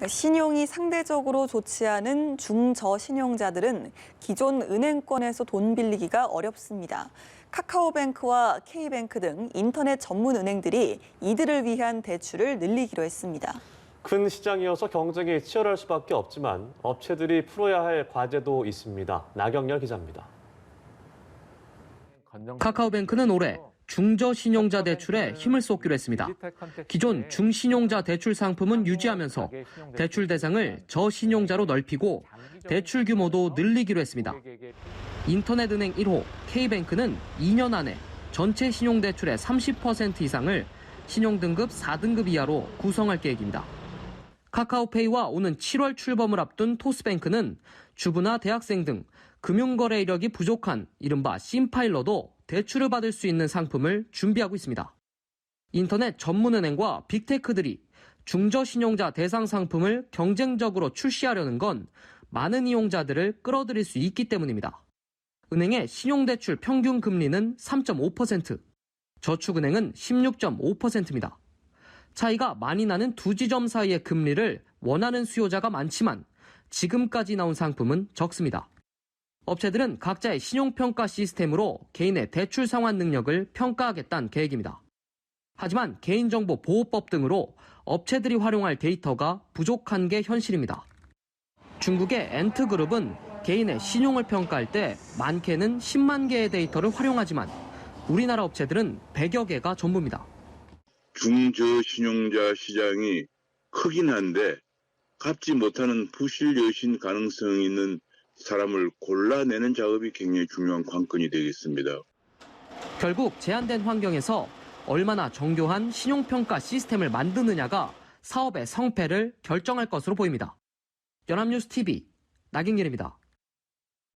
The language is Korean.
신용이 상대적으로 좋지 않은 중저신용자들은 기존 은행권에서 돈 빌리기가 어렵습니다. 카카오뱅크와 K뱅크 등 인터넷 전문 은행들이 이들을 위한 대출을 늘리기로 했습니다. 큰 시장이어서 경쟁이 치열할 수밖에 없지만 업체들이 풀어야 할 과제도 있습니다. 나경열 기자입니다. 카카오뱅크는 올해 중저신용자 대출에 힘을 쏟기로 했습니다. 기존 중신용자 대출 상품은 유지하면서 대출 대상을 저신용자로 넓히고 대출 규모도 늘리기로 했습니다. 인터넷은행 1호 K뱅크는 2년 안에 전체 신용대출의 30% 이상을 신용등급 4등급 이하로 구성할 계획입니다. 카카오페이와 오는 7월 출범을 앞둔 토스뱅크는 주부나 대학생 등 금융거래 이력이 부족한 이른바 심파일러도 대출을 받을 수 있는 상품을 준비하고 있습니다. 인터넷 전문은행과 빅테크들이 중저신용자 대상 상품을 경쟁적으로 출시하려는 건 많은 이용자들을 끌어들일 수 있기 때문입니다. 은행의 신용대출 평균 금리는 3.5%, 저축은행은 16.5%입니다. 차이가 많이 나는 두 지점 사이의 금리를 원하는 수요자가 많지만 지금까지 나온 상품은 적습니다. 업체들은 각자의 신용평가 시스템으로 개인의 대출 상환 능력을 평가하겠다는 계획입니다. 하지만 개인정보보호법 등으로 업체들이 활용할 데이터가 부족한 게 현실입니다. 중국의 엔트그룹은 개인의 신용을 평가할 때 많게는 10만 개의 데이터를 활용하지만 우리나라 업체들은 100여 개가 전부입니다. 중저신용자 시장이 크긴 한데 갚지 못하는 부실 여신 가능성이 있는 사람을 골라내는 작업이 굉장히 중요한 관건이 되겠습니다. 결국 제한된 환경에서 얼마나 정교한 신용평가 시스템을 만드느냐가 사업의 성패를 결정할 것으로 보입니다. 연합뉴스 TV 나경길입니다.